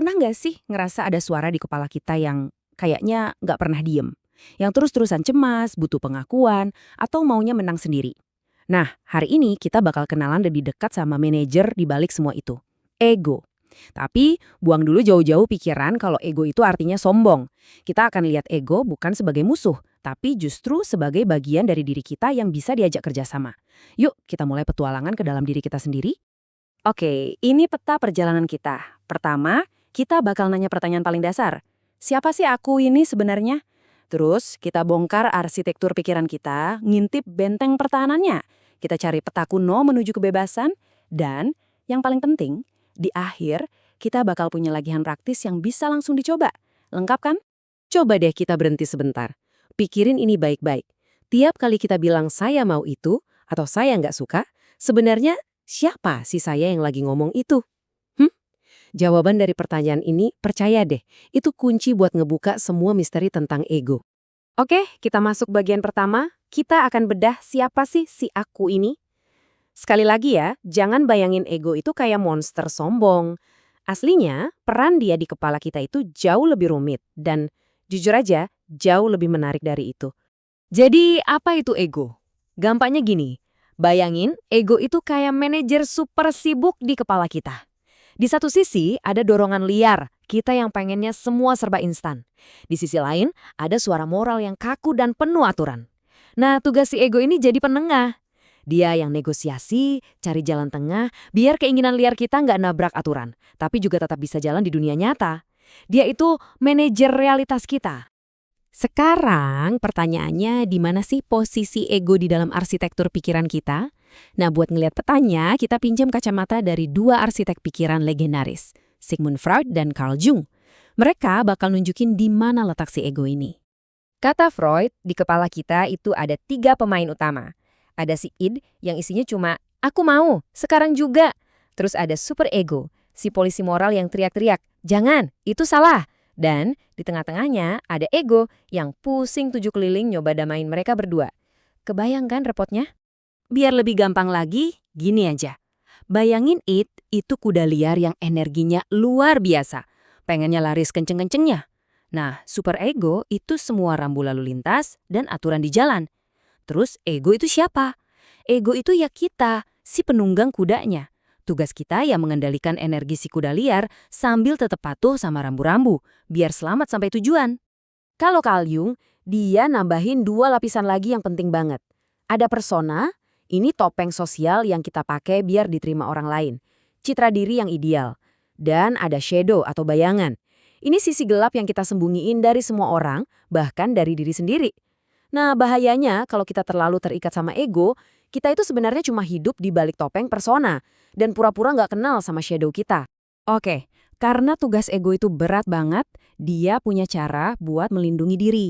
Pernah nggak sih ngerasa ada suara di kepala kita yang kayaknya nggak pernah diem? Yang terus-terusan cemas, butuh pengakuan, atau maunya menang sendiri? Nah, hari ini kita bakal kenalan lebih dekat sama manajer di balik semua itu. Ego. Tapi, buang dulu jauh-jauh pikiran kalau ego itu artinya sombong. Kita akan lihat ego bukan sebagai musuh, tapi justru sebagai bagian dari diri kita yang bisa diajak kerjasama. Yuk, kita mulai petualangan ke dalam diri kita sendiri. Oke, ini peta perjalanan kita. Pertama, kita bakal nanya pertanyaan paling dasar. Siapa sih aku ini sebenarnya? Terus, kita bongkar arsitektur pikiran kita, ngintip benteng pertahanannya. Kita cari peta kuno menuju kebebasan. Dan, yang paling penting, di akhir, kita bakal punya lagihan praktis yang bisa langsung dicoba. Lengkap kan? Coba deh kita berhenti sebentar. Pikirin ini baik-baik. Tiap kali kita bilang saya mau itu, atau saya nggak suka, sebenarnya siapa sih saya yang lagi ngomong itu? Hmm? Jawaban dari pertanyaan ini, percaya deh, itu kunci buat ngebuka semua misteri tentang ego. Oke, kita masuk bagian pertama. Kita akan bedah siapa sih si aku ini. Sekali lagi ya, jangan bayangin ego itu kayak monster sombong. Aslinya, peran dia di kepala kita itu jauh lebih rumit. Dan jujur aja, jauh lebih menarik dari itu. Jadi, apa itu ego? Gampangnya gini. Bayangin, ego itu kayak manajer super sibuk di kepala kita. Di satu sisi, ada dorongan liar, kita yang pengennya semua serba instan. Di sisi lain, ada suara moral yang kaku dan penuh aturan. Nah, tugas si ego ini jadi penengah. Dia yang negosiasi, cari jalan tengah, biar keinginan liar kita nggak nabrak aturan, tapi juga tetap bisa jalan di dunia nyata. Dia itu manajer realitas kita. Sekarang pertanyaannya, di mana sih posisi ego di dalam arsitektur pikiran kita? Nah, buat ngelihat petanya, kita pinjam kacamata dari dua arsitek pikiran legendaris, Sigmund Freud dan Carl Jung. Mereka bakal nunjukin di mana letak si ego ini. Kata Freud, di kepala kita itu ada 3 pemain utama. Ada si id yang isinya cuma, aku mau, sekarang juga. Terus ada super ego, si polisi moral yang teriak-teriak, jangan, itu salah. Dan di tengah-tengahnya ada ego yang pusing 7 keliling nyoba damain mereka berdua. Kebayangkan repotnya? Biar lebih gampang lagi, gini aja. Bayangin itu kuda liar yang energinya luar biasa. Pengennya lari kenceng-kencengnya. Nah, super ego itu semua rambu lalu lintas dan aturan di jalan. Terus ego itu siapa? Ego itu ya kita, si penunggang kudanya. Tugas kita ya mengendalikan energi si kuda liar sambil tetap patuh sama rambu-rambu, biar selamat sampai tujuan. Kalau Carl Jung, dia nambahin 2 lapisan lagi yang penting banget. Ada persona, ini topeng sosial yang kita pakai biar diterima orang lain. Citra diri yang ideal. Dan ada shadow atau bayangan. Ini sisi gelap yang kita sembunyiin dari semua orang, bahkan dari diri sendiri. Nah, bahayanya kalau kita terlalu terikat sama ego, kita itu sebenarnya cuma hidup di balik topeng persona dan pura-pura nggak kenal sama shadow kita. Oke, karena tugas ego itu berat banget, dia punya cara buat melindungi diri.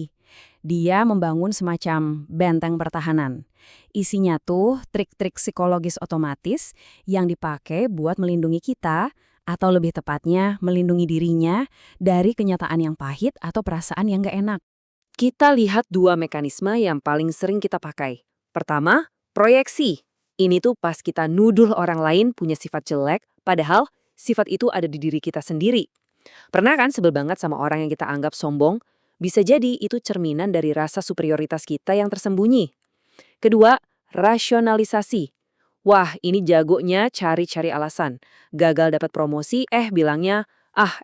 Dia membangun semacam benteng pertahanan. Isinya tuh trik-trik psikologis otomatis yang dipakai buat melindungi kita, atau lebih tepatnya melindungi dirinya dari kenyataan yang pahit atau perasaan yang nggak enak. Kita lihat 2 mekanisme yang paling sering kita pakai. Pertama, proyeksi. Ini tuh pas kita nuduh orang lain punya sifat jelek, padahal sifat itu ada di diri kita sendiri. Pernah kan sebel banget sama orang yang kita anggap sombong? Bisa jadi itu cerminan dari rasa superioritas kita yang tersembunyi. Kedua, rasionalisasi. Wah, ini jagonya cari-cari alasan. Gagal dapat promosi, bilangnya,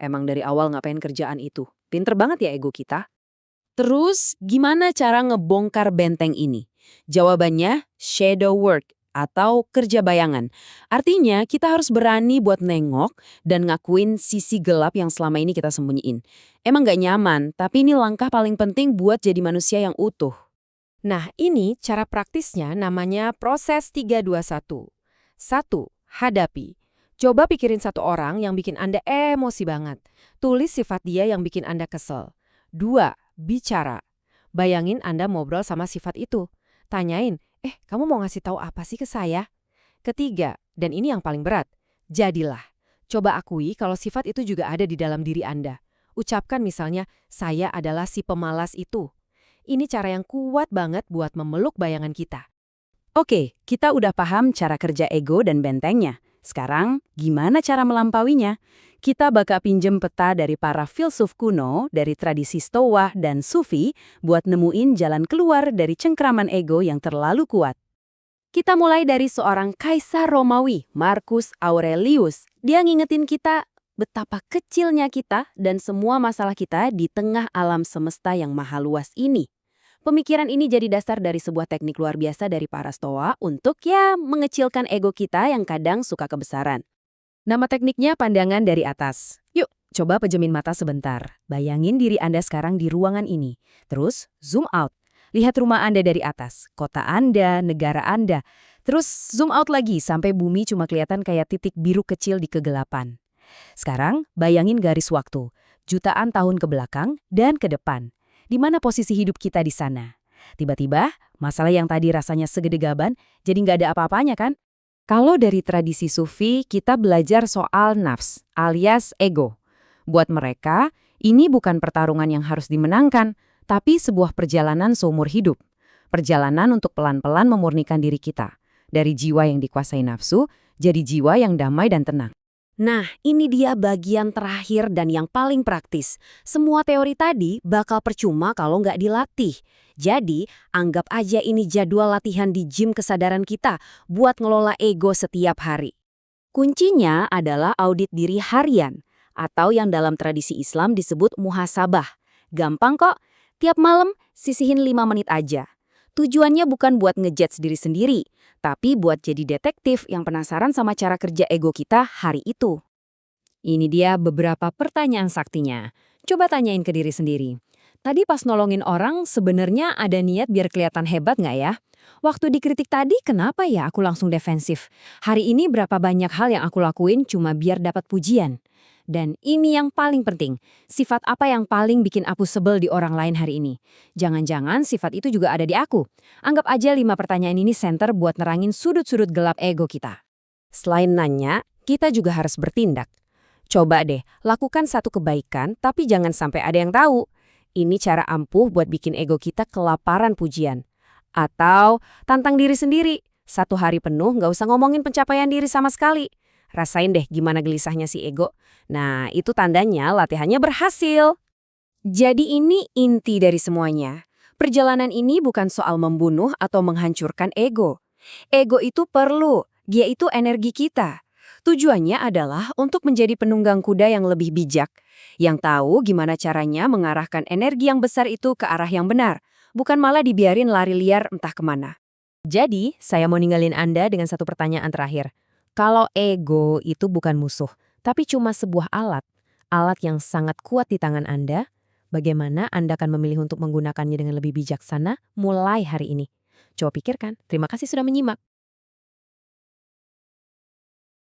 emang dari awal ngapain kerjaan itu. Pinter banget ya ego kita. Terus, gimana cara ngebongkar benteng ini? Jawabannya, shadow work atau kerja bayangan. Artinya, kita harus berani buat nengok dan ngakuin sisi gelap yang selama ini kita sembunyiin. Emang nggak nyaman, tapi ini langkah paling penting buat jadi manusia yang utuh. Nah, ini cara praktisnya namanya proses 321. 1. Hadapi. Coba pikirin satu orang yang bikin Anda emosi banget. Tulis sifat dia yang bikin Anda kesel. 2. Bicara. Bayangin Anda ngobrol sama sifat itu. Tanyain, kamu mau ngasih tahu apa sih ke saya? Ketiga, dan ini yang paling berat, jadilah. Coba akui kalau sifat itu juga ada di dalam diri Anda. Ucapkan misalnya, saya adalah si pemalas itu. Ini cara yang kuat banget buat memeluk bayangan kita. Oke, kita udah paham cara kerja ego dan bentengnya. Sekarang, gimana cara melampauinya? Kita bakal pinjem peta dari para filsuf kuno, dari tradisi Stoa dan Sufi, buat nemuin jalan keluar dari cengkraman ego yang terlalu kuat. Kita mulai dari seorang kaisar Romawi, Marcus Aurelius. Dia ngingetin kita betapa kecilnya kita dan semua masalah kita di tengah alam semesta yang maha luas ini. Pemikiran ini jadi dasar dari sebuah teknik luar biasa dari para Stoa untuk mengecilkan ego kita yang kadang suka kebesaran. Nama tekniknya pandangan dari atas. Yuk, coba pejemin mata sebentar. Bayangin diri Anda sekarang di ruangan ini. Terus, zoom out. Lihat rumah Anda dari atas, kota Anda, negara Anda. Terus, zoom out lagi sampai bumi cuma kelihatan kayak titik biru kecil di kegelapan. Sekarang, bayangin garis waktu. Jutaan tahun ke belakang dan ke depan. Di mana posisi hidup kita di sana? Tiba-tiba, masalah yang tadi rasanya segede gaban, jadi nggak ada apa-apanya kan? Kalau dari tradisi Sufi, kita belajar soal nafs, alias ego. Buat mereka, ini bukan pertarungan yang harus dimenangkan, tapi sebuah perjalanan seumur hidup. Perjalanan untuk pelan-pelan memurnikan diri kita. Dari jiwa yang dikuasai nafsu, jadi jiwa yang damai dan tenang. Nah, ini dia bagian terakhir dan yang paling praktis. Semua teori tadi bakal percuma kalau nggak dilatih. Jadi, anggap aja ini jadwal latihan di gym kesadaran kita buat ngelola ego setiap hari. Kuncinya adalah audit diri harian, atau yang dalam tradisi Islam disebut muhasabah. Gampang kok, tiap malam sisihin 5 menit aja. Tujuannya bukan buat ngejudge diri sendiri, tapi buat jadi detektif yang penasaran sama cara kerja ego kita hari itu. Ini dia beberapa pertanyaan saktinya. Coba tanyain ke diri sendiri. Tadi pas nolongin orang, sebenarnya ada niat biar kelihatan hebat nggak ya? Waktu dikritik tadi, kenapa ya aku langsung defensif? Hari ini berapa banyak hal yang aku lakuin cuma biar dapat pujian? Dan ini yang paling penting, sifat apa yang paling bikin aku sebel di orang lain hari ini? Jangan-jangan sifat itu juga ada di aku. Anggap aja 5 pertanyaan ini senter buat nerangin sudut-sudut gelap ego kita. Selain nanya, kita juga harus bertindak. Coba deh, lakukan satu kebaikan, tapi jangan sampai ada yang tahu. Ini cara ampuh buat bikin ego kita kelaparan pujian. Atau tantang diri sendiri. 1 hari penuh nggak usah ngomongin pencapaian diri sama sekali. Rasain deh gimana gelisahnya si ego. Nah, itu tandanya latihannya berhasil. Jadi ini inti dari semuanya. Perjalanan ini bukan soal membunuh atau menghancurkan ego. Ego itu perlu, dia itu energi kita. Tujuannya adalah untuk menjadi penunggang kuda yang lebih bijak, yang tahu gimana caranya mengarahkan energi yang besar itu ke arah yang benar, bukan malah dibiarin lari liar entah kemana. Jadi, saya mau ninggalin Anda dengan satu pertanyaan terakhir. Kalau ego itu bukan musuh, tapi cuma sebuah alat yang sangat kuat di tangan Anda, bagaimana Anda akan memilih untuk menggunakannya dengan lebih bijaksana mulai hari ini? Coba pikirkan. Terima kasih sudah menyimak.